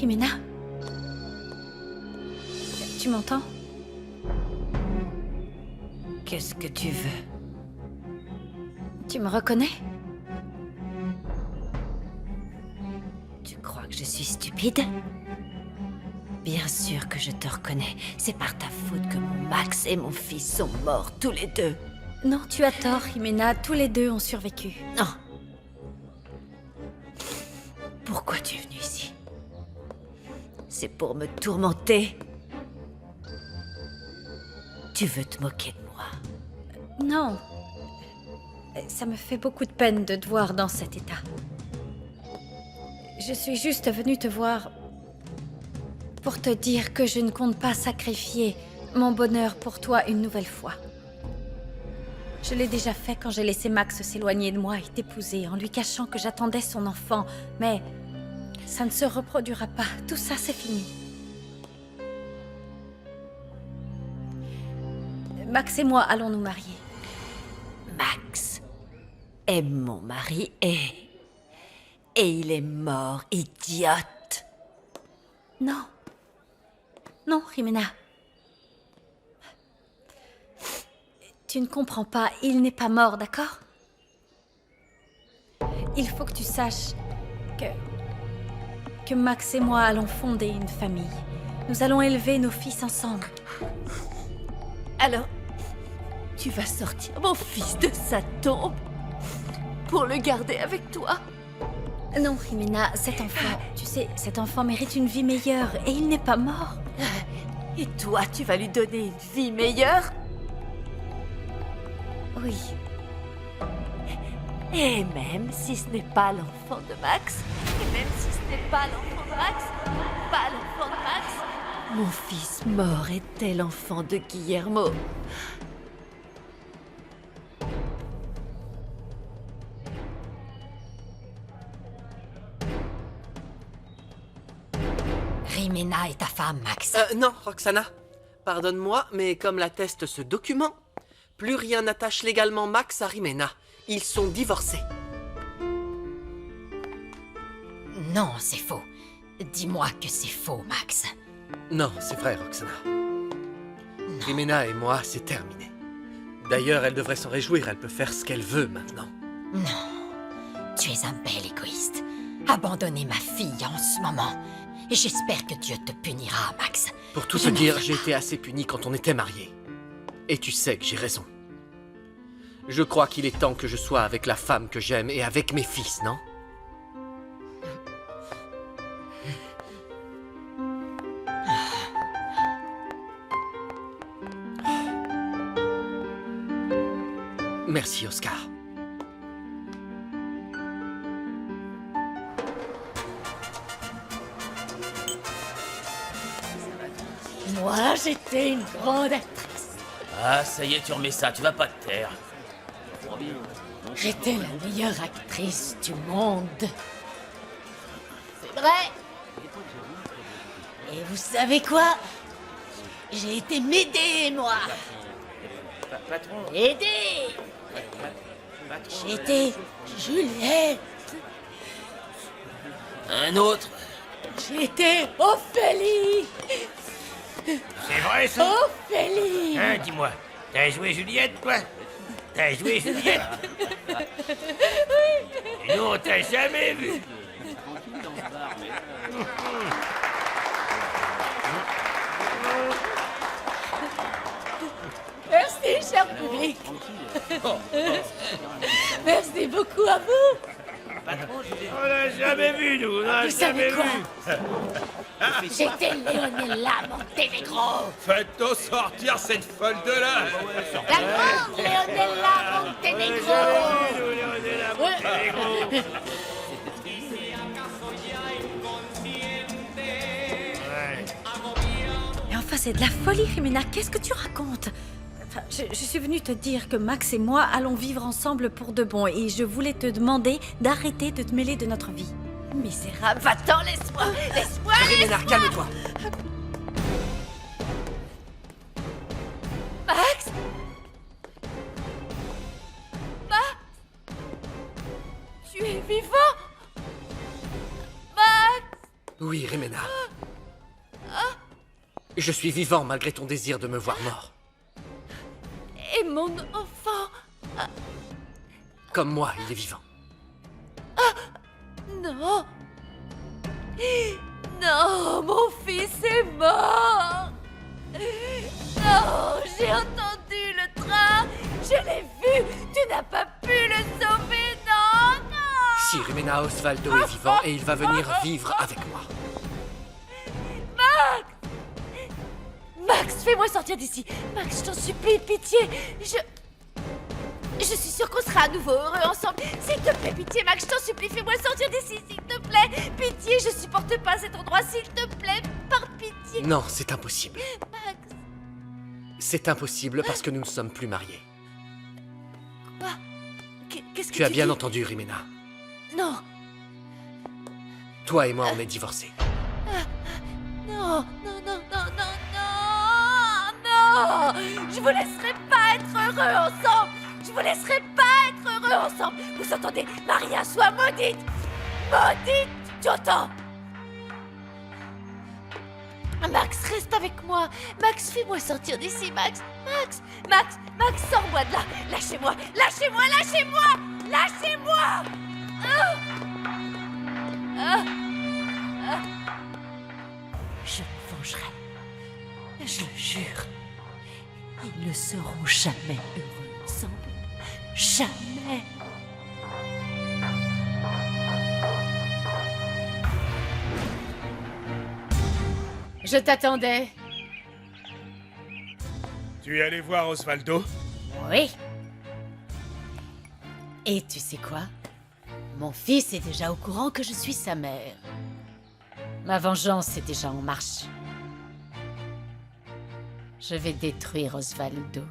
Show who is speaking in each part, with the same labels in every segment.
Speaker 1: Jimena? Tu m'entends?
Speaker 2: Qu'est-ce que tu veux?
Speaker 1: Tu me reconnais?
Speaker 2: Tu crois que je suis stupide? Bien sûr que je te reconnais. C'est par ta faute que mon Max et mon fils sont morts tous les deux.
Speaker 1: Non, tu as tort, Jimena. Tous les deux ont survécu.
Speaker 2: Non. Pourquoi tu es venue ici? C'est pour me tourmenter? Tu veux te moquer de moi?
Speaker 1: Non. Ça me fait beaucoup de peine de te voir dans cet état. Je suis juste venue te voir pour te dire que je ne compte pas sacrifier mon bonheur pour toi une nouvelle fois. Je l'ai déjà fait quand j'ai laissé Max s'éloigner de moi et t'épouser en lui cachant que j'attendais son enfant. Mais ça ne se reproduira pas. Tout ça, c'est fini. Max et moi allons nous marier.
Speaker 2: Max est mon mari et il est mort, idiote.
Speaker 1: Non. Non, Jimena. Tu ne comprends pas, il n'est pas mort, d'accord? Il faut que tu saches que Max et moi allons fonder une famille. Nous allons élever nos fils ensemble.
Speaker 2: Alors, tu vas sortir mon fils de sa tombe pour le garder avec toi?
Speaker 1: Non, Jimena, cet enfant, tu sais, cet enfant mérite une vie meilleure et il n'est pas mort.
Speaker 2: Et toi, tu vas lui donner une vie meilleure?
Speaker 1: Oui.
Speaker 2: Et même si ce n'est pas l'enfant de Max, et même si ce n'est pas l'enfant de Max, pas l'enfant de Max, mon fils mort était l'enfant de Guillermo. Rimena est ta femme, Max.
Speaker 3: Non, Roxana. Pardonne-moi, mais comme l'atteste ce document, plus rien n'attache légalement Max à Rimena. Ils sont divorcés.
Speaker 2: Non, c'est faux. Dis-moi que c'est faux, Max.
Speaker 3: Non, c'est vrai, Roxana. Rimena et moi, c'est terminé. D'ailleurs, elle devrait s'en réjouir, elle peut faire ce qu'elle veut maintenant.
Speaker 2: Non, tu es un bel égoïste. Abandonner ma fille en ce moment. Et j'espère que Dieu te punira, Max.
Speaker 3: Pour tout te dire, j'ai été assez puni quand on était mariés. Et tu sais que j'ai raison. Je crois qu'il est temps que je sois avec la femme que j'aime et avec mes fils, non? Merci, Oscar.
Speaker 2: Moi, j'étais une grande actrice.
Speaker 4: Ah, ça y est, tu remets ça, tu vas pas te taire.
Speaker 2: J'étais la meilleure actrice du monde. C'est vrai. Et vous savez quoi? J'ai été m'aider, moi.
Speaker 4: Patron,
Speaker 2: Aider.
Speaker 4: patron.
Speaker 2: J'ai été Juliette.
Speaker 4: Un autre.
Speaker 2: J'ai été Ophélie.
Speaker 4: C'est vrai, ça?
Speaker 2: Ophélie.
Speaker 4: Hein, dis-moi, t'as joué Juliette, toi? T'as joué Juliette? Et nous, on t'a jamais vu.
Speaker 2: Merci, cher public. Merci beaucoup à vous.
Speaker 4: On l'a jamais vu, nous, on l'a
Speaker 2: Vous savez
Speaker 4: jamais
Speaker 2: quoi?
Speaker 4: vu.
Speaker 2: J'étais Leonella Montenegro.
Speaker 4: Faites-nous sortir cette folle de là.
Speaker 2: La grande Leonella Montenegro.
Speaker 1: Mais enfin, c'est de la folie, Jimena. Qu'est-ce que tu racontes? Enfin, je suis venue te dire que Max et moi allons vivre ensemble pour de bon et je voulais te demander d'arrêter de te mêler de notre vie.
Speaker 2: Misérable, va-t'en, laisse-moi. Laisse-moi.
Speaker 3: Rimena, calme-toi.
Speaker 2: Max. Max. Tu es vivant. Max.
Speaker 3: Oui, Rimena. Je suis vivant malgré ton désir de me voir mort.
Speaker 2: Et mon enfant?
Speaker 3: Comme moi, il est vivant.
Speaker 2: Non. Non, mon fils est mort. Non, j'ai entendu le train. Je l'ai vu. Tu n'as pas pu le sauver. Non, non.
Speaker 3: Si, Rimena, Osvaldo est vivant et il va venir vivre avec moi.
Speaker 2: Max, fais-moi sortir d'ici. Max, je t'en supplie, pitié. Je suis sûre qu'on sera à nouveau heureux ensemble. S'il te plaît, pitié, Max, je t'en supplie, fais-moi sortir d'ici, s'il te plaît. Pitié, je supporte pas cet endroit, s'il te plaît, par pitié.
Speaker 3: Non, c'est impossible.
Speaker 2: Max,
Speaker 3: C'est impossible parce que nous ne sommes plus mariés.
Speaker 2: quoi? Qu'est-ce que
Speaker 3: Tu as bien
Speaker 2: dis?
Speaker 3: entendu, Rimena.
Speaker 2: Non,
Speaker 3: Toi et moi, on est divorcés.
Speaker 2: non, non, non, non, non, non, non. Je vous laisserai pas être heureux ensemble. Je vous laisserai pas être heureux ensemble. Vous entendez? Maria, sois maudite. Maudite, tu entends? Max, reste avec moi. Max, fais-moi sortir d'ici, Max. Max, sors-moi de là. Lâchez-moi, lâchez-moi, lâchez-moi. Lâchez-moi. Je me vengerai. Je le jure. Ils ne seront jamais heureux ensemble. Jamais.
Speaker 1: Je t'attendais.
Speaker 5: Tu es allé voir Osvaldo?
Speaker 1: Oui. Et tu sais quoi? Mon fils est déjà au courant que je suis sa mère. Ma vengeance est déjà en marche. Je vais détruire Osvaldo.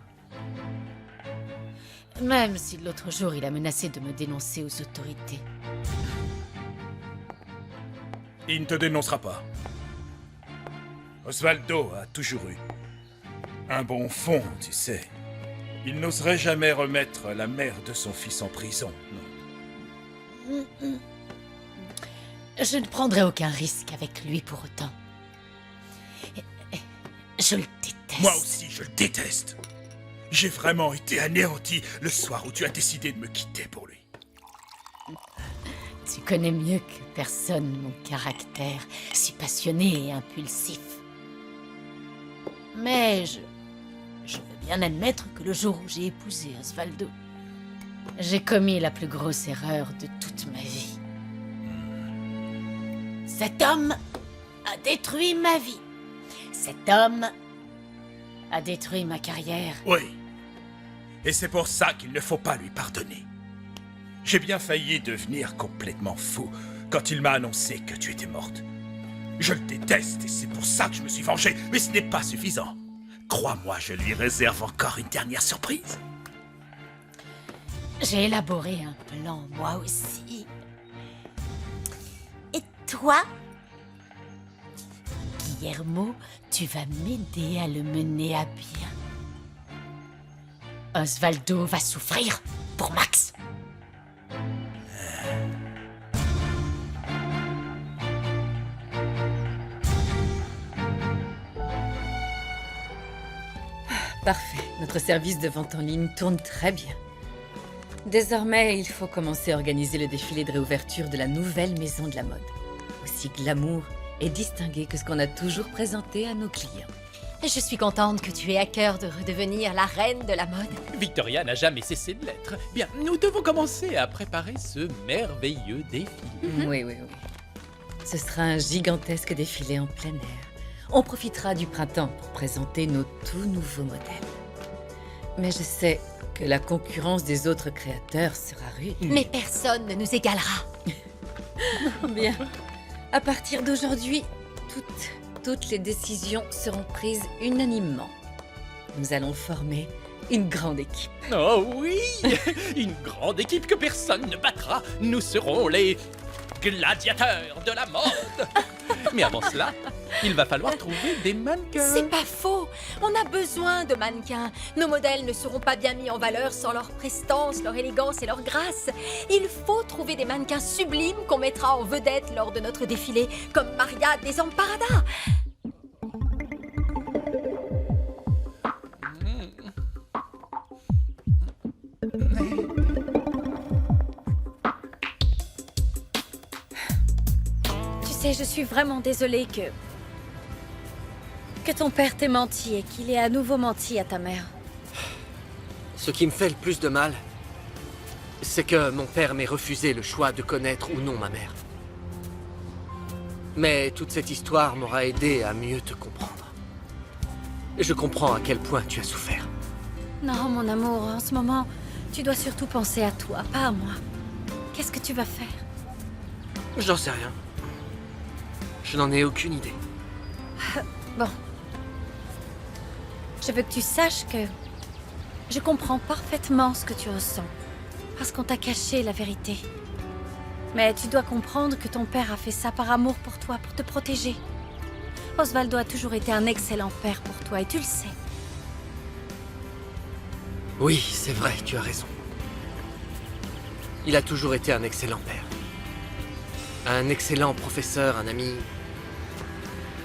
Speaker 1: Même si l'autre jour il a menacé de me dénoncer aux autorités.
Speaker 5: Il ne te dénoncera pas. Osvaldo a toujours eu un bon fond, tu sais. Il n'oserait jamais remettre la mère de son fils en prison. Non.
Speaker 1: Je ne prendrai aucun risque avec lui pour autant. Je le déteste.
Speaker 5: Moi aussi, je le déteste. J'ai vraiment été anéanti le soir où tu as décidé de me quitter pour lui.
Speaker 1: Tu connais mieux que personne mon caractère, si passionné et impulsif. Mais je veux bien admettre que le jour où j'ai épousé Osvaldo, j'ai commis la plus grosse erreur de toute ma vie. Cet homme a détruit ma vie. Cet homme a détruit ma carrière.
Speaker 5: Oui. Et c'est pour ça qu'il ne faut pas lui pardonner. J'ai bien failli devenir complètement fou quand il m'a annoncé que tu étais morte. Je le déteste et c'est pour ça que je me suis vengé, mais ce n'est pas suffisant. Crois-moi, je lui réserve encore une dernière surprise.
Speaker 1: J'ai élaboré un plan, moi aussi. Et toi, Guillermo, tu vas m'aider à le mener à bien. Osvaldo va souffrir pour Max.
Speaker 6: Parfait. Notre service de vente en ligne tourne très bien. Désormais, il faut commencer à organiser le défilé de réouverture de la nouvelle maison de la mode. Aussi glamour et distingué que ce qu'on a toujours présenté à nos clients.
Speaker 2: Je suis contente que tu aies à cœur de redevenir la reine de la mode.
Speaker 7: Victoria n'a jamais cessé de l'être. Bien, nous devons commencer à préparer ce merveilleux défi.
Speaker 6: Oui, oui, oui. Ce sera un gigantesque défilé en plein air. On profitera du printemps pour présenter nos tout nouveaux modèles. Mais je sais que la concurrence des autres créateurs sera rude.
Speaker 2: Mais personne ne nous égalera.
Speaker 6: Bien. À partir d'aujourd'hui, toutes les décisions seront prises unanimement. Nous allons former une grande équipe.
Speaker 7: Oh oui, une grande équipe que personne ne battra. Nous serons les gladiateurs de la mode. Mais avant cela, Il va falloir trouver des mannequins.
Speaker 2: C'est pas faux. On a besoin de mannequins. Nos modèles ne seront pas bien mis en valeur sans leur prestance, leur élégance et leur grâce. Il faut trouver des mannequins sublimes qu'on mettra en vedette lors de notre défilé, comme Maria Desamparada.
Speaker 1: Tu sais, je suis vraiment désolée que ton père t'ait menti et qu'il ait à nouveau menti à ta mère.
Speaker 3: Ce qui me fait le plus de mal, c'est que mon père m'ait refusé le choix de connaître ou non ma mère. Mais toute cette histoire m'aura aidé à mieux te comprendre. Je comprends à quel point tu as souffert.
Speaker 1: Non, mon amour, en ce moment, tu dois surtout penser à toi, pas à moi. Qu'est-ce que tu vas faire?
Speaker 3: J'en sais rien. Je n'en ai aucune idée.
Speaker 1: Bon. Je veux que tu saches que je comprends parfaitement ce que tu ressens. Parce qu'on t'a caché la vérité. Mais tu dois comprendre que ton père a fait ça par amour pour toi, pour te protéger. Osvaldo a toujours été un excellent père pour toi, et tu le sais.
Speaker 3: Oui, c'est vrai, tu as raison. Il a toujours été un excellent père. Un excellent professeur, un ami.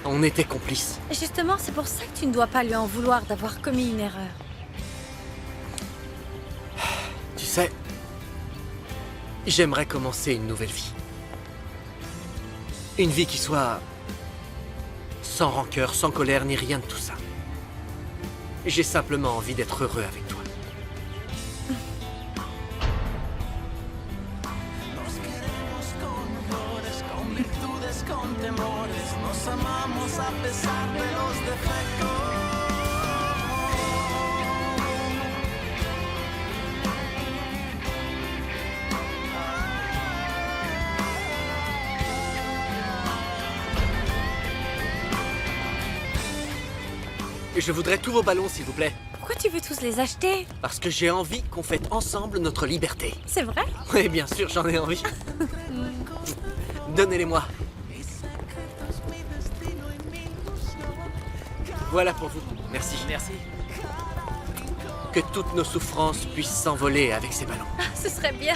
Speaker 3: On était complices.
Speaker 1: Justement, c'est pour ça que tu ne dois pas lui en vouloir d'avoir commis une erreur.
Speaker 3: Tu sais, j'aimerais commencer une nouvelle vie. Une vie qui soit sans rancœur, sans colère, ni rien de tout ça. J'ai simplement envie d'être heureux avec toi. Je voudrais tous vos ballons, s'il vous plaît.
Speaker 1: Pourquoi tu veux tous les acheter?
Speaker 3: Parce que j'ai envie qu'on fête ensemble notre liberté.
Speaker 1: C'est vrai?
Speaker 3: Oui, bien sûr, j'en ai envie. Donnez-les-moi. Voilà pour vous. Merci.
Speaker 7: Merci.
Speaker 3: Que toutes nos souffrances puissent s'envoler avec ces ballons.
Speaker 1: Ah, ce serait bien.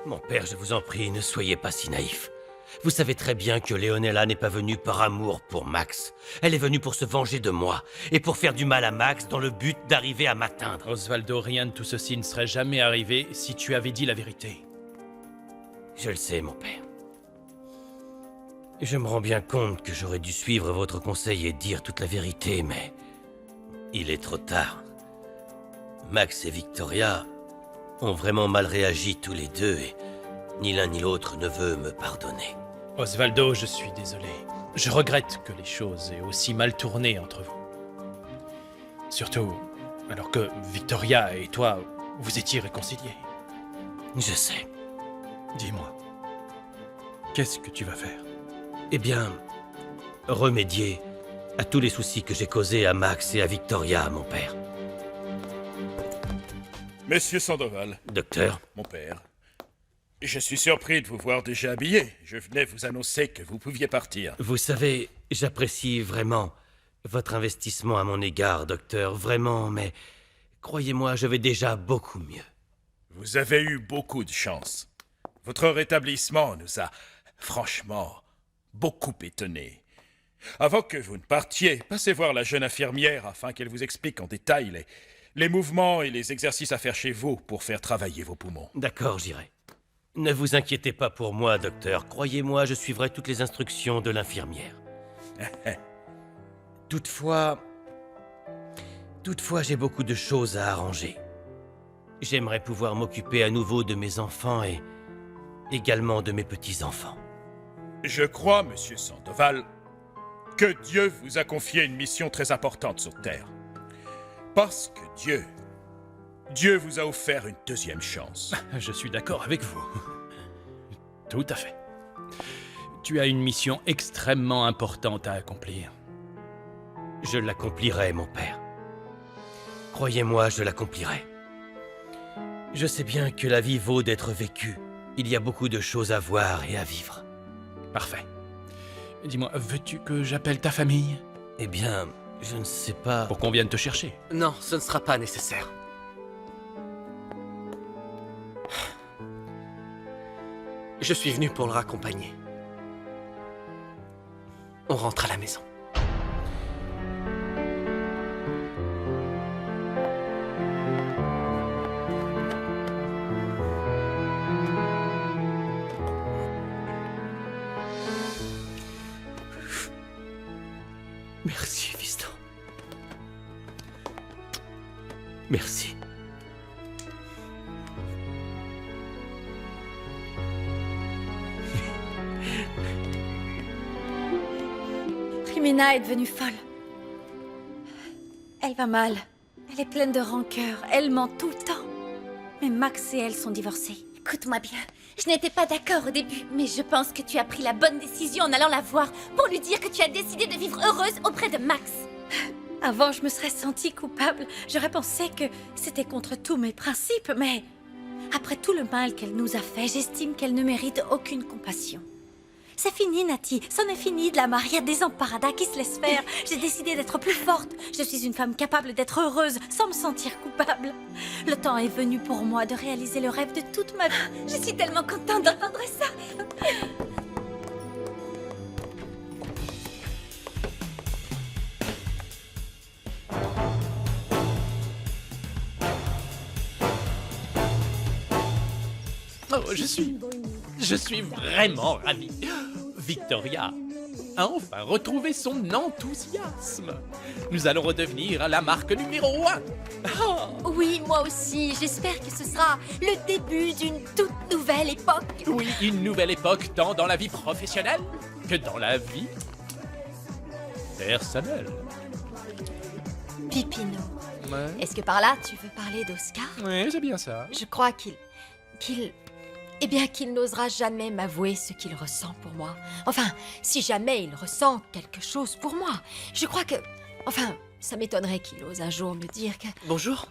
Speaker 4: Mon père, je vous en prie, ne soyez pas si naïf. Vous savez très bien que Leonella n'est pas venue par amour pour Max. Elle est venue pour se venger de moi, et pour faire du mal à Max dans le but d'arriver à m'atteindre.
Speaker 7: Osvaldo, rien de tout ceci ne serait jamais arrivé si tu avais dit la vérité.
Speaker 4: Je le sais, mon père. Je me rends bien compte que j'aurais dû suivre votre conseil et dire toute la vérité, mais... il est trop tard. Max et Victoria ont vraiment mal réagi tous les deux, et ni l'un ni l'autre ne veut me pardonner.
Speaker 7: Osvaldo, je suis désolé. Je regrette que les choses aient aussi mal tourné entre vous. Surtout alors que Victoria et toi, vous étiez réconciliés.
Speaker 4: Je sais.
Speaker 7: Dis-moi, qu'est-ce que tu vas faire?
Speaker 4: Eh bien, remédier à tous les soucis que j'ai causés à Max et à Victoria, mon père.
Speaker 5: Monsieur Sandoval,
Speaker 4: Docteur,
Speaker 5: mon père, je suis surpris de vous voir déjà habillé. Je venais vous annoncer que vous pouviez partir.
Speaker 4: vous savez, j'apprécie vraiment votre investissement à mon égard, docteur, vraiment, mais croyez-moi, je vais déjà beaucoup mieux.
Speaker 5: Vous avez eu beaucoup de chance. Votre rétablissement nous a, franchement, beaucoup étonnés. Avant que vous ne partiez, passez voir la jeune infirmière afin qu'elle vous explique en détail les mouvements et les exercices à faire chez vous pour faire travailler vos poumons.
Speaker 4: D'accord, j'irai. Ne vous inquiétez pas pour moi, docteur. Croyez-moi, je suivrai toutes les instructions de l'infirmière. Toutefois, j'ai beaucoup de choses à arranger. J'aimerais pouvoir m'occuper à nouveau de mes enfants et également de mes petits-enfants.
Speaker 5: Je crois, monsieur Sandoval, que Dieu vous a confié une mission très importante sur Terre. Parce que Dieu Dieu vous a offert une deuxième chance.
Speaker 7: Je suis d'accord avec vous. Tout à fait. Tu as une mission extrêmement importante à accomplir.
Speaker 4: Je l'accomplirai, mon père. Croyez-moi, je l'accomplirai. Je sais bien que la vie vaut d'être vécue. Il y a beaucoup de choses à voir et à vivre.
Speaker 7: Parfait. Dis-moi, veux-tu que j'appelle ta famille?
Speaker 4: Eh bien, je ne sais pas...
Speaker 7: Pour qu'on vienne te chercher.
Speaker 3: Non, ce ne sera pas nécessaire. Je suis venu pour le raccompagner. On rentre à la maison.
Speaker 4: Merci, fiston. Merci.
Speaker 1: Rimena est devenue folle. Elle va mal. Elle est pleine de rancœur. Elle ment tout le temps. Mais Max et elle sont divorcés.
Speaker 2: Écoute-moi bien, je n'étais pas d'accord au début, mais je pense que tu as pris la bonne décision en allant la voir pour lui dire que tu as décidé de vivre heureuse auprès de Max.
Speaker 1: Avant, je me serais sentie coupable. J'aurais pensé que c'était contre tous mes principes, mais... Après tout le mal qu'elle nous a fait, j'estime qu'elle ne mérite aucune compassion. C'est fini, Nati. C'en est fini de la Maria désemparada qui se laisse faire. J'ai décidé d'être plus forte. Je suis une femme capable d'être heureuse sans me sentir coupable. Le temps est venu pour moi de réaliser le rêve de toute ma vie.
Speaker 2: Je suis tellement contente d'entendre ça.
Speaker 7: Oh, je suis vraiment ravi. Victoria a enfin retrouvé son enthousiasme. Nous allons redevenir la marque numéro 1.
Speaker 2: Oui, moi aussi. J'espère que ce sera le début d'une toute nouvelle époque.
Speaker 7: Oui, une nouvelle époque tant dans la vie professionnelle que dans la vie personnelle.
Speaker 2: Pipino,
Speaker 7: Ouais,
Speaker 2: est-ce que par là, tu veux parler d'Oscar?
Speaker 7: ouais, c'est bien ça.
Speaker 2: Je crois qu'il n'osera jamais m'avouer ce qu'il ressent pour moi. Enfin, si jamais il ressent quelque chose pour moi. Je crois que... Enfin, ça m'étonnerait qu'il ose un jour me dire que...
Speaker 3: Bonjour.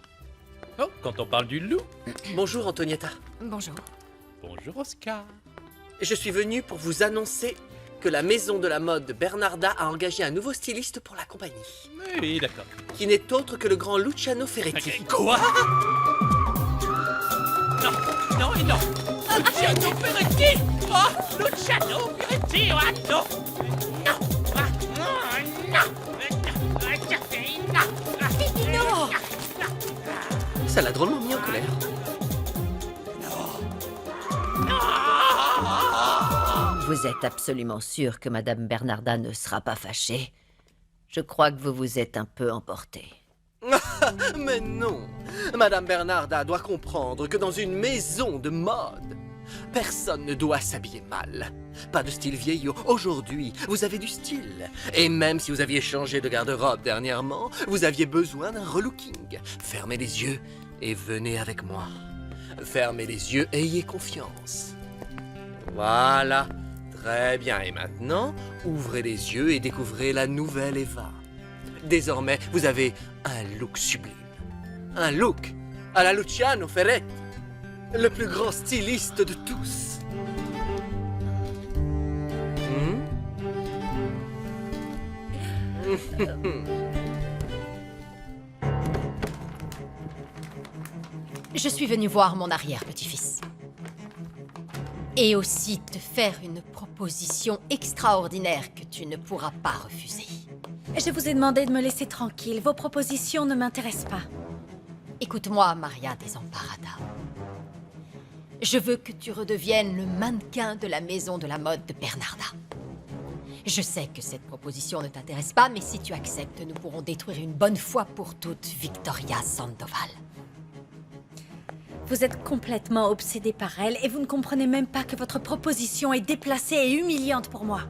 Speaker 7: Oh, quand on parle du loup.
Speaker 3: Bonjour, Antonietta.
Speaker 2: Bonjour.
Speaker 7: Bonjour, Oscar.
Speaker 3: Je suis venu pour vous annoncer que la maison de la mode Bernarda a engagé un nouveau styliste pour la compagnie,
Speaker 7: Oui, d'accord.
Speaker 3: qui n'est autre que le grand Luciano Ferretti.
Speaker 7: Quoi? Non, non et non. Luciano Ferretti. Oh, Luciano Ferretti. Ah, non.
Speaker 2: Pipino!
Speaker 3: Ça l'a drôlement mis en colère.
Speaker 8: Vous êtes absolument sûr que Madame Bernarda ne sera pas fâchée? Je crois que vous vous êtes un peu emporté.
Speaker 3: Mais non. Madame Bernarda doit comprendre que dans une maison de mode, personne ne doit s'habiller mal. Pas de style vieillot. Aujourd'hui, vous avez du style. Et même si vous aviez changé de garde-robe dernièrement, vous aviez besoin d'un relooking. Fermez les yeux et venez avec moi. Fermez les yeux, ayez confiance. Voilà. Très bien. Et maintenant, ouvrez les yeux et découvrez la nouvelle Eva. Désormais, vous avez un look sublime. Un look à la Luciano Ferretti, le plus grand styliste de tous.
Speaker 2: Je suis venue voir mon arrière-petit-fils. Et aussi te faire une proposition extraordinaire que tu ne pourras pas refuser.
Speaker 1: Je vous ai demandé de me laisser tranquille. Vos propositions ne m'intéressent pas.
Speaker 2: Écoute-moi, Maria Desamparada. Je veux que tu redeviennes le mannequin de la maison de la mode de Bernarda. Je sais que cette proposition ne t'intéresse pas, mais si tu acceptes, nous pourrons détruire une bonne fois pour toutes Victoria Sandoval.
Speaker 1: Vous êtes complètement obsédé par elle et vous ne comprenez même pas que votre proposition est déplacée et humiliante pour moi.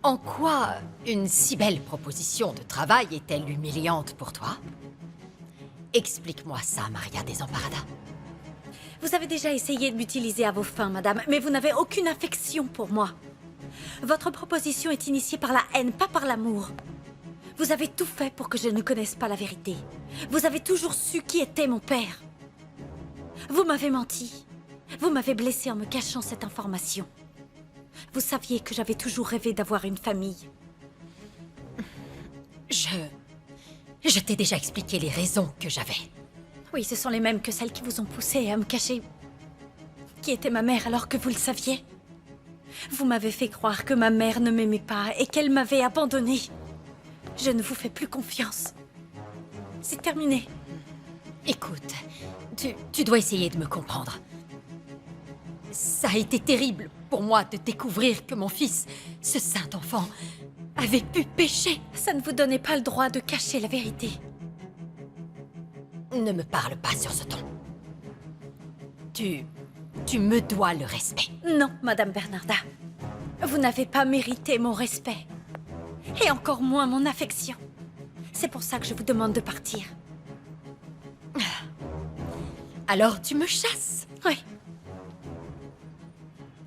Speaker 2: En quoi une si belle proposition de travail est-elle humiliante pour toi?
Speaker 8: Explique-moi ça, Maria Desemparada.
Speaker 1: Vous avez déjà essayé de m'utiliser à vos fins, madame, mais vous n'avez aucune affection pour moi. Votre proposition est initiée par la haine, pas par l'amour. Vous avez tout fait pour que je ne connaisse pas la vérité. Vous avez toujours su qui était mon père. Vous m'avez menti. Vous m'avez blessé en me cachant cette information. Vous saviez que j'avais toujours rêvé d'avoir une famille.
Speaker 8: Je t'ai déjà expliqué les raisons que j'avais.
Speaker 1: Oui, ce sont les mêmes que celles qui vous ont poussé à me cacher qui était ma mère alors que vous le saviez. Vous m'avez fait croire que ma mère ne m'aimait pas et qu'elle m'avait abandonnée. Je ne vous fais plus confiance. C'est terminé.
Speaker 8: Écoute, tu dois essayer de me comprendre. Ça a été terrible pour moi de découvrir que mon fils, ce saint enfant, avait pu pécher.
Speaker 1: Ça ne vous donnait pas le droit de cacher la vérité.
Speaker 8: Ne me parle pas sur ce ton. Tu me dois le respect.
Speaker 1: Non, Madame Bernarda. Vous n'avez pas mérité mon respect. Et encore moins mon affection. C'est pour ça que je vous demande de partir.
Speaker 8: Alors tu me chasses?
Speaker 1: Oui.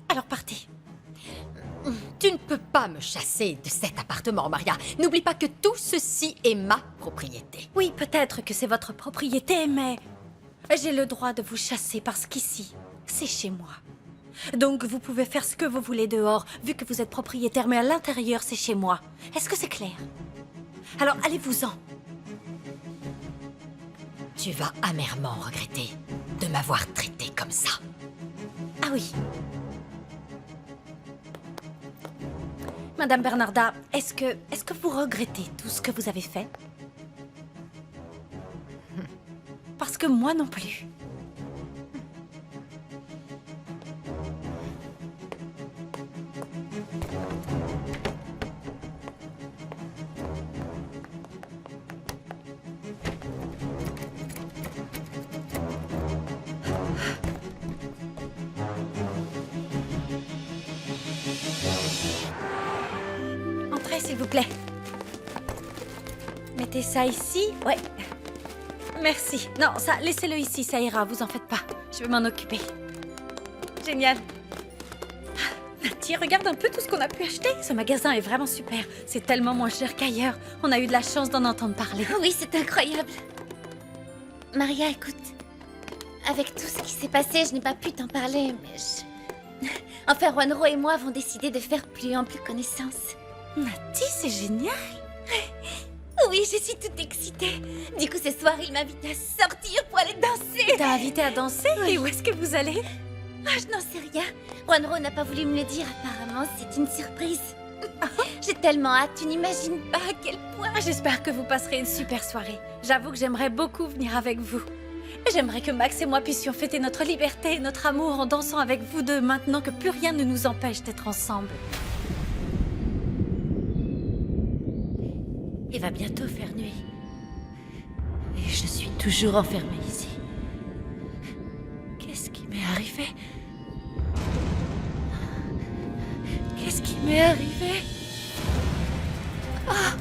Speaker 1: Alors partez.
Speaker 8: Tu ne peux pas me chasser de cet appartement, Maria. N'oublie pas que tout ceci est ma propriété.
Speaker 1: Oui, peut-être que c'est votre propriété, mais j'ai le droit de vous chasser parce qu'ici, c'est chez moi. Donc vous pouvez faire ce que vous voulez dehors, vu que vous êtes propriétaire, mais à l'intérieur, c'est chez moi. Est-ce que c'est clair? Alors allez-vous-en.
Speaker 8: Tu vas amèrement regretter de m'avoir traité comme ça.
Speaker 1: Ah oui. Madame Bernarda, est-ce que vous regrettez tout ce que vous avez fait? Parce que moi non plus. Entrez, s'il vous plaît. Mettez ça ici. Ouais. Merci. Non, ça, laissez-le ici, ça ira, vous en faites pas. Je vais m'en occuper. Génial. Nati, regarde un peu tout ce qu'on a pu acheter. Ce magasin est vraiment super. C'est tellement moins cher qu'ailleurs. On a eu de la chance d'en entendre parler.
Speaker 2: Oui, c'est incroyable. Maria, écoute. Avec tout ce qui s'est passé, je n'ai pas pu t'en parler, mais Enfin, Juanro et moi avons décidé de faire plus ample connaissance.
Speaker 1: Nati, c'est génial.
Speaker 2: Oui, je suis toute excitée. Du coup, ce soir, il m'invite à sortir pour aller danser.
Speaker 1: T'as invité à danser?
Speaker 2: Oui.
Speaker 1: Et où est-ce que vous allez?
Speaker 2: Ah, je n'en sais rien. Juanro n'a pas voulu me le dire, apparemment. C'est une surprise. J'ai tellement hâte, tu n'imagines pas à quel point.
Speaker 1: J'espère que vous passerez une super soirée. J'avoue que j'aimerais beaucoup venir avec vous. J'aimerais que Max et moi puissions fêter notre liberté et notre amour en dansant avec vous deux maintenant que plus rien ne nous empêche d'être ensemble.
Speaker 8: Il va bientôt faire nuit. Et je suis toujours enfermée ici. Qu'est-ce qui m'est arrivé? Qu'est-ce qui m'est arrivé? Ah!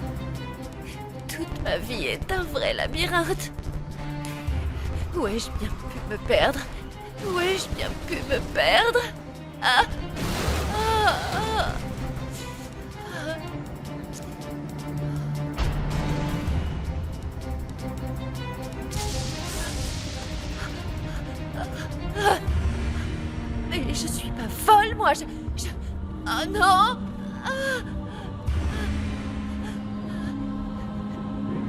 Speaker 8: Toute ma vie est un vrai labyrinthe. Où ai-je bien pu me perdre? Où ai-je bien pu me perdre? Ah! Ah! Ah! Mais je suis pas folle, moi, Oh non!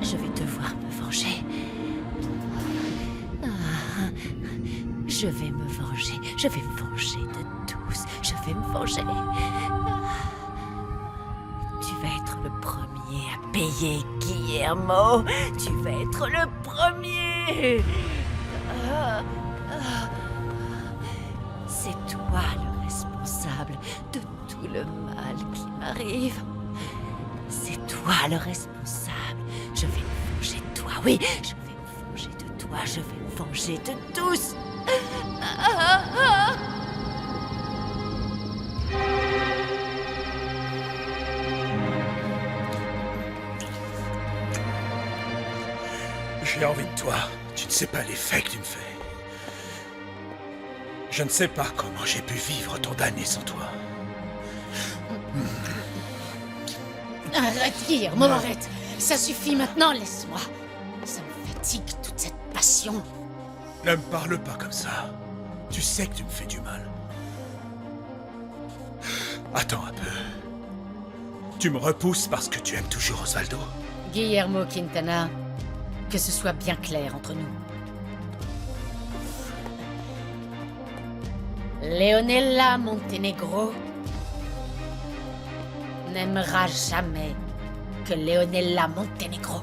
Speaker 8: Je vais devoir me venger. Je vais me venger. Je vais me venger de tous. Je vais me venger. Tu vas être le premier à payer, Guillermo. Tu vas être le premier. C'est toi le responsable de tout le mal qui m'arrive. C'est toi le responsable. Je vais me venger de toi, oui. Je vais me venger de toi. Je vais me venger de tous.
Speaker 5: J'ai envie de toi. Tu ne sais pas l'effet que tu me fais. Je ne sais pas comment j'ai pu vivre tant d'années sans toi.
Speaker 8: Arrête, Guillermo, arrête. Ça suffit maintenant, laisse-moi. Ça me fatigue, toute cette passion.
Speaker 5: Ne me parle pas comme ça. Tu sais que tu me fais du mal. Attends un peu. Tu me repousses parce que tu aimes toujours Osvaldo?
Speaker 8: Guillermo Quintana, que ce soit bien clair entre nous. Leonella Montenegro n'aimera jamais que Leonella Montenegro.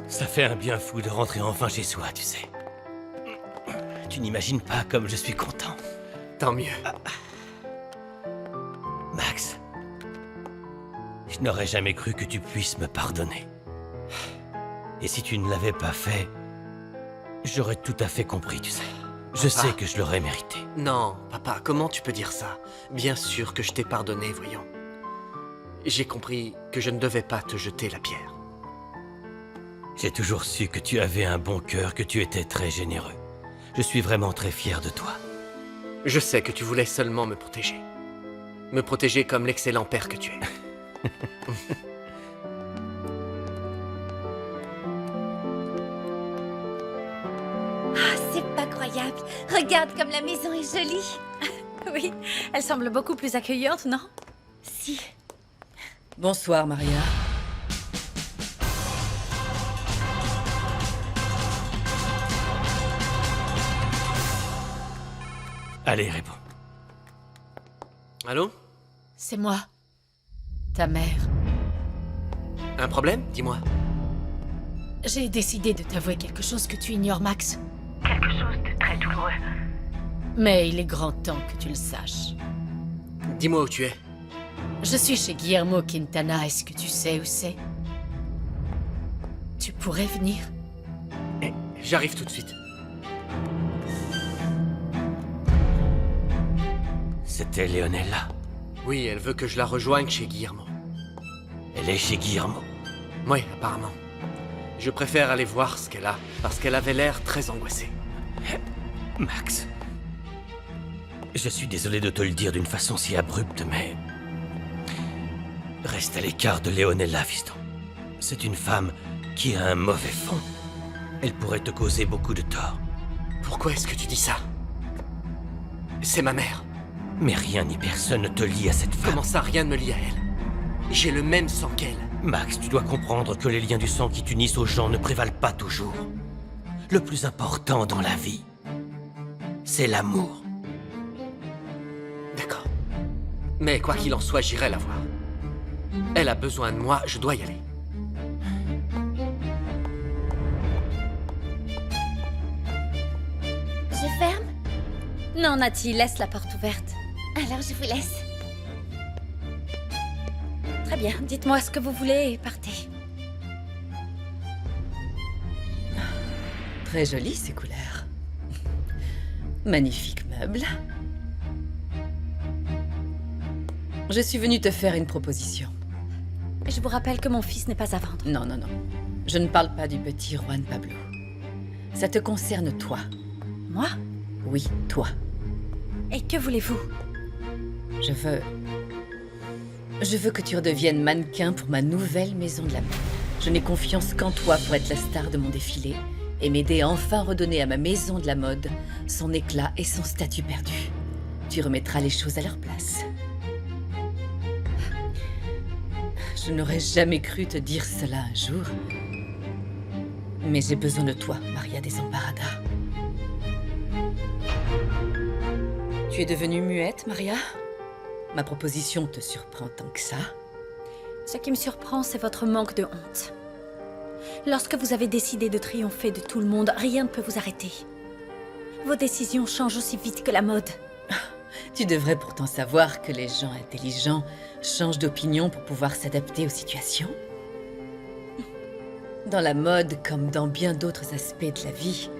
Speaker 4: Ça fait un bien fou de rentrer enfin chez soi, tu sais. Tu n'imagines pas comme je suis content.
Speaker 3: Tant mieux.
Speaker 4: Max, je n'aurais jamais cru que tu puisses me pardonner. Et si tu ne l'avais pas fait, j'aurais tout à fait compris, tu sais. Je sais que je l'aurais mérité.
Speaker 3: Non, papa, comment tu peux dire ça? Bien sûr que je t'ai pardonné, voyons. J'ai compris que je ne devais pas te jeter la pierre.
Speaker 4: J'ai toujours su que tu avais un bon cœur, que tu étais très généreux. Je suis vraiment très fier de toi.
Speaker 3: Je sais que tu voulais seulement me protéger. Me protéger comme l'excellent père que tu es.
Speaker 1: Ah, c'est pas croyable. Regarde comme la maison est jolie. Oui, elle semble beaucoup plus accueillante, non? Si.
Speaker 6: Bonsoir, Maria.
Speaker 4: Allez, réponds.
Speaker 3: Allô?
Speaker 8: C'est moi, ta mère.
Speaker 3: Un problème? Dis-moi.
Speaker 8: J'ai décidé de t'avouer quelque chose que tu ignores, Max. Quelque chose de très douloureux. Mais il est grand temps que tu le saches.
Speaker 3: Dis-moi où tu es.
Speaker 8: Je suis chez Guillermo Quintana, est-ce que tu sais où c'est? Tu pourrais venir?
Speaker 3: J'arrive tout de suite.
Speaker 4: C'était Leonella.
Speaker 3: Oui, elle veut que je la rejoigne chez Guillermo.
Speaker 4: Elle est chez Guillermo.
Speaker 3: Oui, apparemment. Je préfère aller voir ce qu'elle a, parce qu'elle avait l'air très angoissée.
Speaker 4: Max. Je suis désolé de te le dire d'une façon si abrupte, mais... Reste à l'écart de Leonella, fiston. C'est une femme qui a un mauvais fond. Elle pourrait te causer beaucoup de tort.
Speaker 3: Pourquoi est-ce que tu dis ça? C'est ma mère.
Speaker 4: Mais rien ni personne ne te lie à cette femme.
Speaker 3: Comment ça, rien ne me lie à elle? J'ai le même sang qu'elle.
Speaker 4: Max, tu dois comprendre que les liens du sang qui t'unissent aux gens ne prévalent pas toujours. Le plus important dans la vie, c'est l'amour.
Speaker 3: D'accord. Mais quoi qu'il en soit, j'irai la voir. Elle a besoin de moi, je dois y aller.
Speaker 1: Je ferme? Non, Nati, laisse la porte ouverte. Alors je vous laisse. Très bien, dites-moi ce que vous voulez et partez.
Speaker 6: Très jolies ces couleurs. Magnifique meuble. Je suis venue te faire une proposition.
Speaker 1: Je vous rappelle que mon fils n'est pas à vendre.
Speaker 6: Non, non, non. Je ne parle pas du petit Juan Pablo. Ça te concerne toi.
Speaker 1: Moi?
Speaker 6: Oui, toi.
Speaker 1: Et que voulez-vous?
Speaker 6: Je veux que tu redeviennes mannequin pour ma nouvelle maison de la mode. Je n'ai confiance qu'en toi pour être la star de mon défilé et m'aider à enfin redonner à ma maison de la mode son éclat et son statut perdu. Tu remettras les choses à leur place. Je n'aurais jamais cru te dire cela un jour. Mais j'ai besoin de toi, Maria Desamparada. Tu es devenue muette, Maria? Ma proposition te surprend tant que ça?
Speaker 1: Ce qui me surprend, c'est votre manque de honte. Lorsque vous avez décidé de triompher de tout le monde, rien ne peut vous arrêter. Vos décisions changent aussi vite que la mode.
Speaker 6: Tu devrais pourtant savoir que les gens intelligents changent d'opinion pour pouvoir s'adapter aux situations. Dans la mode, comme dans bien d'autres aspects de la vie,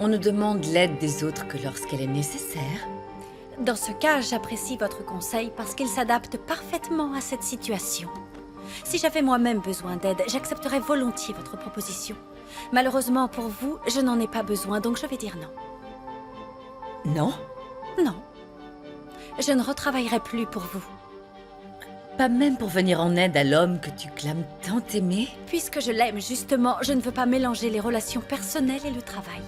Speaker 6: on ne demande l'aide des autres que lorsqu'elle est nécessaire.
Speaker 1: Dans ce cas, j'apprécie votre conseil parce qu'il s'adapte parfaitement à cette situation. Si j'avais moi-même besoin d'aide, j'accepterais volontiers votre proposition. Malheureusement pour vous, je n'en ai pas besoin, donc je vais dire non.
Speaker 6: Non?
Speaker 1: Non. Je ne retravaillerai plus pour vous.
Speaker 6: Pas même pour venir en aide à l'homme que tu clames tant aimer?
Speaker 1: Puisque je l'aime justement, je ne veux pas mélanger les relations personnelles et le travail.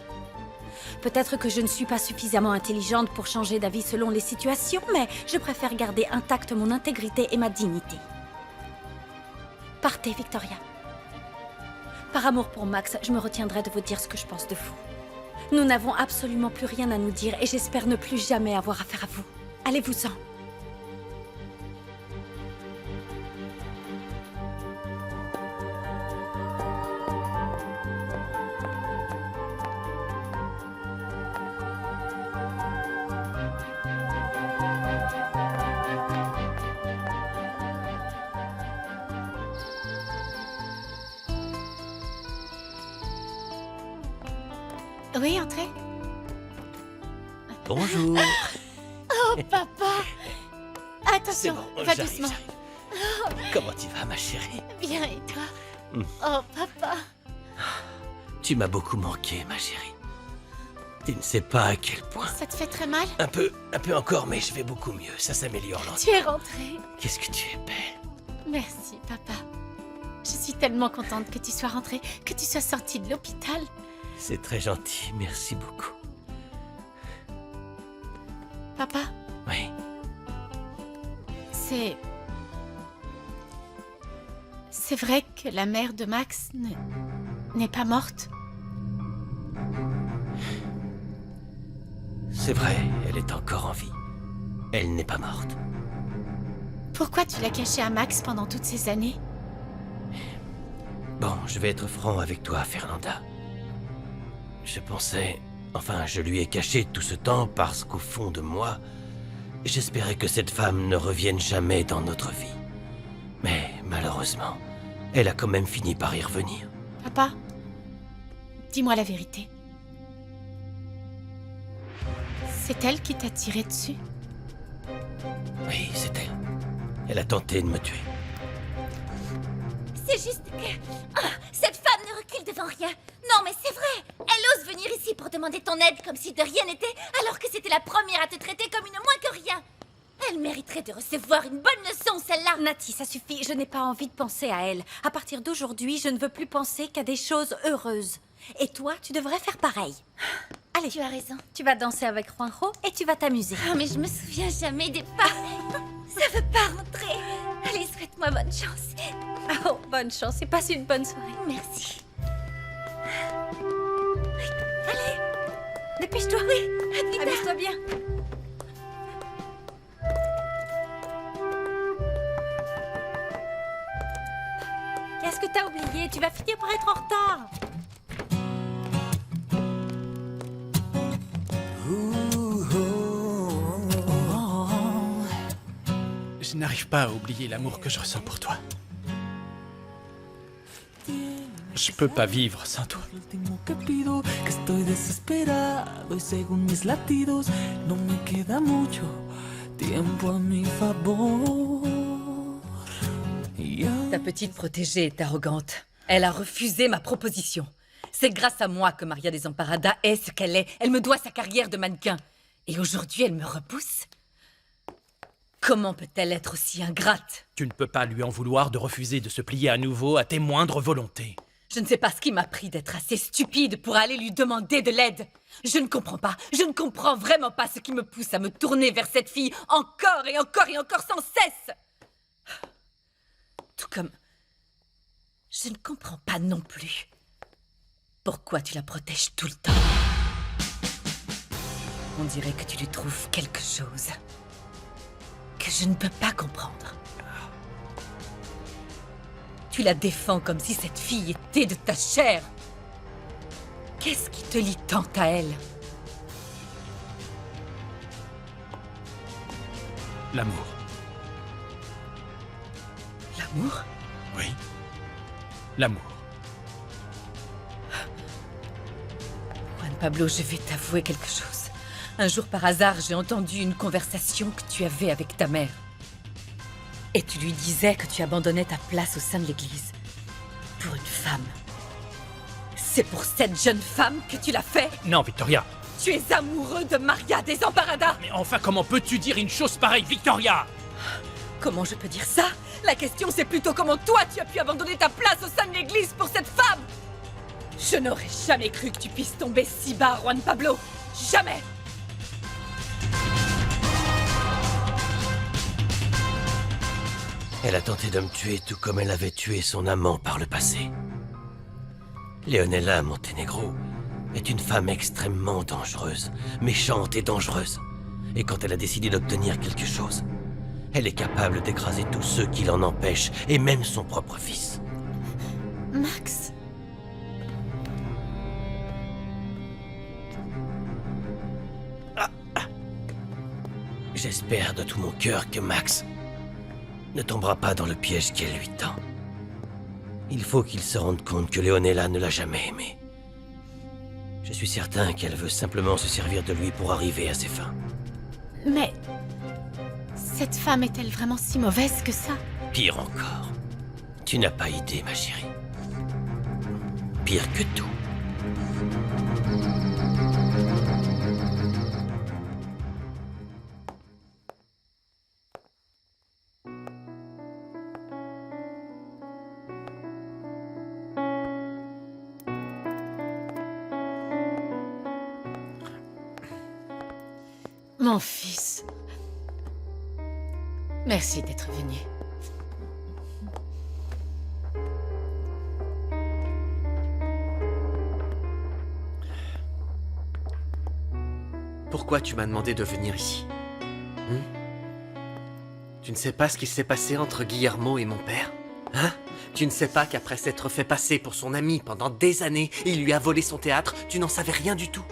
Speaker 1: Peut-être que je ne suis pas suffisamment intelligente pour changer d'avis selon les situations, mais je préfère garder intacte mon intégrité et ma dignité. Partez, Victoria. Par amour pour Max, je me retiendrai de vous dire ce que je pense de vous. Nous n'avons absolument plus rien à nous dire et j'espère ne plus jamais avoir affaire à vous. Allez-vous-en.
Speaker 2: Oui, entrez.
Speaker 4: Bonjour.
Speaker 2: Oh, papa.
Speaker 4: C'est
Speaker 2: Attention,
Speaker 4: bon,
Speaker 2: va
Speaker 4: j'arrive,
Speaker 2: doucement.
Speaker 4: j'arrive. Comment tu vas, ma chérie?
Speaker 2: Bien, et toi?
Speaker 4: Hmm.
Speaker 2: Oh, papa.
Speaker 4: Tu m'as beaucoup manqué, ma chérie. Tu ne sais pas à quel point.
Speaker 2: Ça te fait très mal?
Speaker 4: Un peu encore, mais je vais beaucoup mieux. Ça s'améliore lentement.
Speaker 2: Tu es rentré.
Speaker 4: Qu'est-ce que tu es belle.
Speaker 2: Merci, papa. Je suis tellement contente que tu sois rentré, que tu sois sorti de l'hôpital.
Speaker 4: C'est très gentil, merci beaucoup.
Speaker 2: Papa,
Speaker 4: Oui,
Speaker 2: c'est vrai que la mère de Max n'est pas morte?
Speaker 4: c'est vrai, elle est encore en vie. Elle n'est pas morte.
Speaker 2: Pourquoi tu l'as cachée à Max pendant toutes ces années?
Speaker 4: Bon, je vais être franc avec toi, Fernanda. Je lui ai caché tout ce temps parce qu'au fond de moi, j'espérais que cette femme ne revienne jamais dans notre vie. Mais malheureusement, elle a quand même fini par y revenir.
Speaker 2: Papa, dis-moi la vérité. C'est elle qui t'a tiré dessus?
Speaker 4: Oui, c'est elle. Elle a tenté de me tuer.
Speaker 8: C'est juste que... cette femme ne recule devant rien. Non, mais c'est vrai. Elle ose venir ici pour demander ton aide comme si de rien n'était, alors que c'était la première à te traiter comme une moins que rien. Elle mériterait de recevoir une bonne leçon, celle-là.
Speaker 1: Nati, ça suffit, je n'ai pas envie de penser à elle. À partir d'aujourd'hui, je ne veux plus penser qu'à des choses heureuses. Et toi, tu devrais faire pareil. Allez,
Speaker 8: Tu as raison.
Speaker 1: tu vas danser avec Juanjo et tu vas t'amuser.
Speaker 8: Ah, mais je me souviens jamais des pas. Ça veut pas rentrer. Allez, souhaite-moi bonne chance.
Speaker 1: Oh, bonne chance et passe une bonne soirée.
Speaker 8: Merci.
Speaker 1: Dépêche-toi. Oui, amuse-toi bien. Qu'est-ce que t'as oublié? Tu vas finir par être en retard.
Speaker 7: Je n'arrive pas à oublier l'amour que je ressens pour toi. Je peux pas vivre sans toi.
Speaker 9: Último que pido, que estoy desesperado y según mis latidos no me queda mucho tiempo a mi favor.
Speaker 6: Ta petite protégée est arrogante. Elle a refusé ma proposition. C'est grâce à moi que Maria Desamparada est ce qu'elle est. Elle me doit sa carrière de mannequin. Et aujourd'hui, elle me repousse? Comment peut-elle être aussi ingrate?
Speaker 7: Tu ne peux pas lui en vouloir de refuser de se plier à nouveau à tes moindres volontés.
Speaker 6: Je ne sais pas ce qui m'a pris d'être assez stupide pour aller lui demander de l'aide. Je ne comprends pas. Je ne comprends vraiment pas ce qui me pousse à me tourner vers cette fille encore et encore et encore sans cesse. Tout comme... Je ne comprends pas non plus pourquoi tu la protèges tout le temps. On dirait que tu lui trouves quelque chose que je ne peux pas comprendre. Tu la défends comme si cette fille était de ta chair. Qu'est-ce qui te lie tant à elle?
Speaker 7: L'amour.
Speaker 6: L'amour?
Speaker 7: Oui. L'amour.
Speaker 6: Juan Pablo, je vais t'avouer quelque chose. Un jour, par hasard, j'ai entendu une conversation que tu avais avec ta mère. Et tu lui disais que tu abandonnais ta place au sein de l'église. Pour une femme. C'est pour cette jeune femme que tu l'as fait?
Speaker 7: Non, Victoria.
Speaker 6: Tu es amoureux de Maria Desemparada!
Speaker 7: Mais enfin, comment peux-tu dire une chose pareille, Victoria?
Speaker 6: Comment je peux dire ça? La question c'est plutôt comment toi tu as pu abandonner ta place au sein de l'église pour cette femme! Je n'aurais jamais cru que tu puisses tomber si bas, Juan Pablo! Jamais!
Speaker 4: Elle a tenté de me tuer tout comme elle avait tué son amant par le passé. Leonela Montenegro est une femme extrêmement dangereuse, méchante et dangereuse. Et quand elle a décidé d'obtenir quelque chose, elle est capable d'écraser tous ceux qui l'en empêchent, et même son propre fils.
Speaker 1: Max?
Speaker 4: J'espère de tout mon cœur que Max ne tombera pas dans le piège qu'elle lui tend. Il faut qu'il se rende compte que Leonela ne l'a jamais aimé. Je suis certain qu'elle veut simplement se servir de lui pour arriver à ses fins.
Speaker 1: Mais... cette femme est-elle vraiment si mauvaise que ça?
Speaker 4: Pire encore. Tu n'as pas idée, ma chérie. Pire que tout.
Speaker 6: Mon fils. Merci d'être venu.
Speaker 3: Pourquoi tu m'as demandé de venir ici? Tu ne sais pas ce qui s'est passé entre Guillermo et mon père? Hein? Tu ne sais pas qu'après s'être fait passer pour son ami pendant des années, il lui a volé son théâtre, tu n'en savais rien du tout?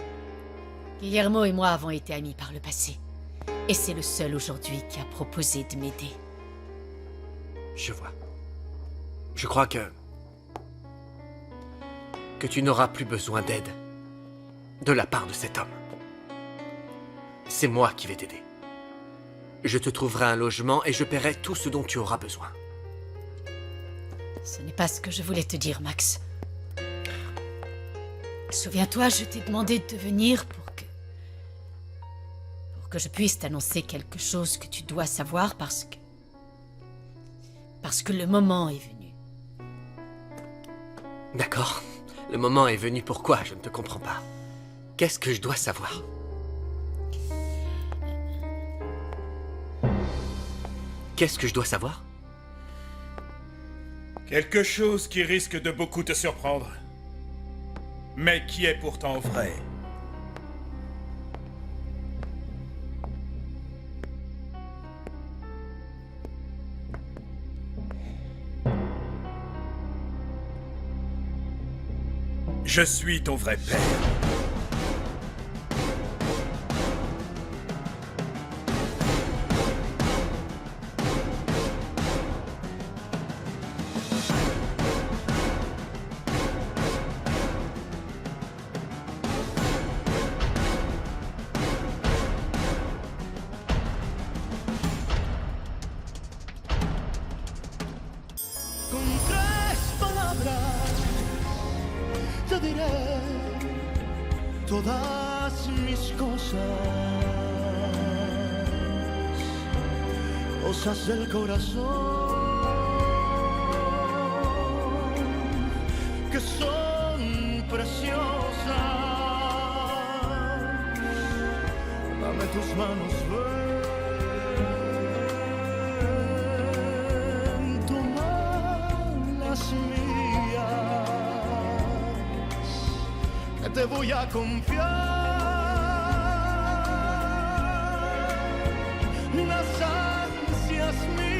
Speaker 8: Guillermo et moi avons été amis par le passé. Et c'est le seul aujourd'hui qui a proposé de m'aider.
Speaker 3: Je vois. Je crois que tu n'auras plus besoin d'aide de la part de cet homme. C'est moi qui vais t'aider. Je te trouverai un logement et je paierai tout ce dont tu auras besoin.
Speaker 8: Ce n'est pas ce que je voulais te dire, Max. Souviens-toi, je t'ai demandé de venir pour que je puisse t'annoncer quelque chose que tu dois savoir parce que le moment est venu.
Speaker 3: D'accord. Le moment est venu. Pourquoi? Je ne te comprends pas. Qu'est-ce que je dois savoir? Qu'est-ce que je dois savoir?
Speaker 5: Quelque chose qui risque de beaucoup te surprendre, mais qui est pourtant vrai. Je suis ton vrai père.
Speaker 9: Con tres palabras te diré todas mis cosas del corazón que son preciosas. Dame tus manos, ven, toma las mías, que te voy a confiar las ansias mías.